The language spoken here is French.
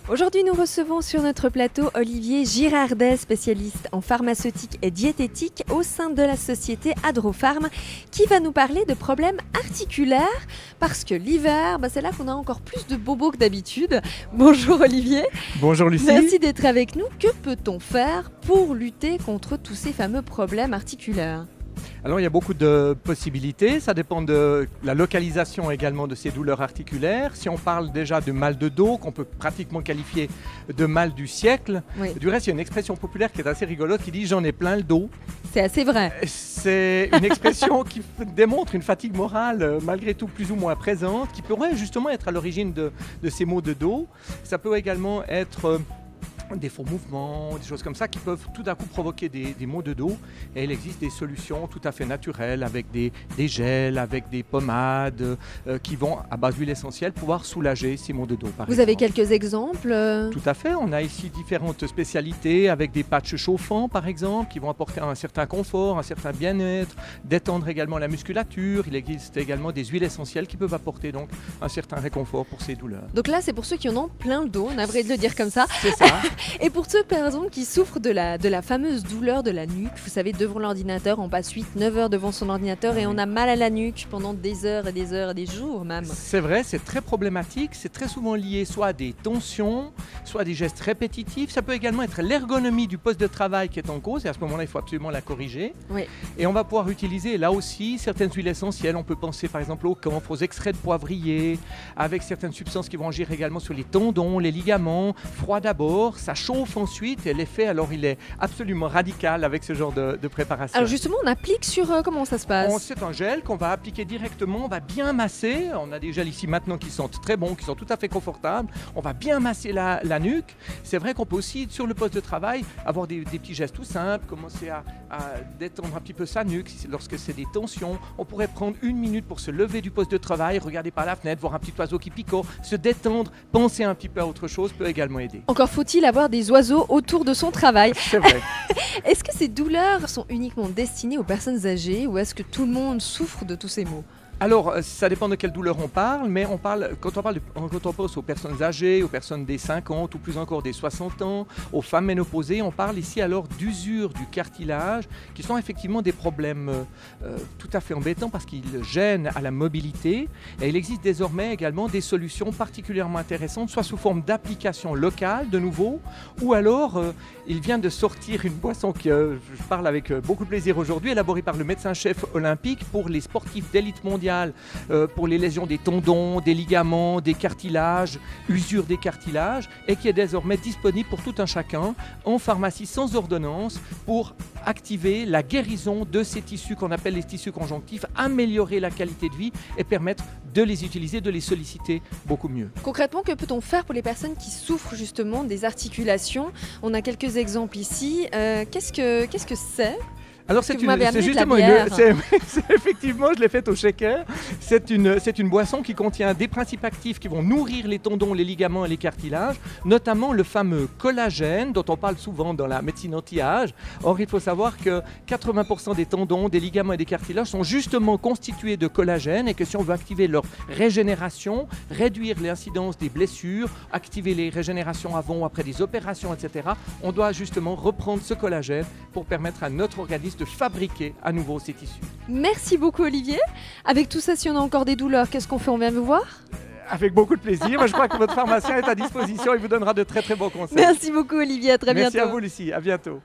Aujourd'hui, nous recevons sur notre plateau Olivier Girardet, spécialiste en pharmaceutique et diététique au sein de la société Adropharm, qui va nous parler de problèmes articulaires, parce que l'hiver, c'est là qu'on a encore plus de bobos que d'habitude. Bonjour Olivier. Bonjour Lucie. Merci d'être avec nous. Que peut-on faire pour lutter contre tous ces fameux problèmes articulaires ? Alors il y a beaucoup de possibilités, ça dépend de la localisation également de ces douleurs articulaires. Si on parle déjà de mal de dos, qu'on peut pratiquement qualifier de mal du siècle, Oui. Du reste il y a une expression populaire qui est assez rigolote qui dit « j'en ai plein le dos ». C'est assez vrai. C'est une expression qui démontre une fatigue morale malgré tout plus ou moins présente, qui pourrait justement être à l'origine de ces maux de dos. Ça peut également être des faux mouvements, des choses comme ça qui peuvent tout d'un coup provoquer des maux de dos. Et il existe des solutions tout à fait naturelles avec des gels, avec des pommades qui vont, à base d'huile essentielle, pouvoir soulager ces maux de dos. Vous avez quelques exemples ? Tout à fait. On a ici différentes spécialités avec des patchs chauffants, par exemple, qui vont apporter un certain confort, un certain bien-être, détendre également la musculature. Il existe également des huiles essentielles qui peuvent apporter donc un certain réconfort pour ces douleurs. Donc là, c'est pour ceux qui en ont plein le dos, on devrait le dire comme ça. C'est ça. Et pour ceux, par exemple, qui souffrent de la fameuse douleur de la nuque, vous savez, devant l'ordinateur, on passe 8-9 heures devant son ordinateur et on a mal à la nuque pendant des heures et des heures et des jours même. C'est vrai, c'est très problématique. C'est très souvent lié soit à des tensions, soit à des gestes répétitifs. Ça peut également être l'ergonomie du poste de travail qui est en cause et à ce moment-là, il faut absolument la corriger. Oui. Et on va pouvoir utiliser là aussi certaines huiles essentielles. On peut penser par exemple au camphre, aux extraits de poivrier, avec certaines substances qui vont agir également sur les tendons, les ligaments. Froid d'abord, ça chauffe ensuite et l'effet, alors il est absolument radical avec ce genre de préparation. Alors justement, on applique sur comment ça se passe ? C'est un gel qu'on va appliquer directement, on va bien masser. On a des gels ici maintenant qui sentent très bons, qui sont tout à fait confortables. On va bien masser la nuque. C'est vrai qu'on peut aussi, sur le poste de travail, avoir des petits gestes tout simples, commencer à détendre un petit peu sa nuque lorsque c'est des tensions. On pourrait prendre 1 minute pour se lever du poste de travail, regarder par la fenêtre, voir un petit oiseau qui picore, se détendre, penser un petit peu à autre chose peut également aider. Encore faut-il avoir des oiseaux autour de son travail. C'est vrai. Est-ce que ces douleurs sont uniquement destinées aux personnes âgées ou est-ce que tout le monde souffre de tous ces maux ? Alors, ça dépend de quelle douleur on parle, mais quand on pense aux personnes âgées, aux personnes des 50 ou plus encore des 60 ans, aux femmes ménopausées, on parle ici alors d'usure du cartilage, qui sont effectivement des problèmes tout à fait embêtants parce qu'ils gênent à la mobilité. Et il existe désormais également des solutions particulièrement intéressantes, soit sous forme d'application locale de nouveau, ou alors il vient de sortir une boisson que je parle avec beaucoup de plaisir aujourd'hui, élaborée par le médecin-chef olympique pour les sportifs d'élite mondiale, pour les lésions des tendons, des ligaments, des cartilages, usure des cartilages, et qui est désormais disponible pour tout un chacun en pharmacie sans ordonnance pour activer la guérison de ces tissus qu'on appelle les tissus conjonctifs, améliorer la qualité de vie et permettre de les utiliser, de les solliciter beaucoup mieux. Concrètement, que peut-on faire pour les personnes qui souffrent justement des articulations ? On a quelques exemples ici. Qu'est-ce que c'est ? Alors c'est justement effectivement, je l'ai faite au shaker. C'est une boisson qui contient des principes actifs qui vont nourrir les tendons, les ligaments et les cartilages, notamment le fameux collagène dont on parle souvent dans la médecine anti-âge. Or, il faut savoir que 80% des tendons, des ligaments et des cartilages sont justement constitués de collagène et que si on veut activer leur régénération, réduire l'incidence des blessures, activer les régénérations avant ou après des opérations, etc., on doit justement reprendre ce collagène pour permettre à notre organisme de fabriquer à nouveau ces tissus. Merci beaucoup Olivier. Avec tout ça, si on a encore des douleurs, qu'est-ce qu'on fait ? On vient vous voir ? Avec beaucoup de plaisir. Moi, je crois que votre pharmacien est à disposition et vous donnera de très très bons conseils. Merci beaucoup Olivier, à très bientôt. Merci à vous Lucie, à bientôt.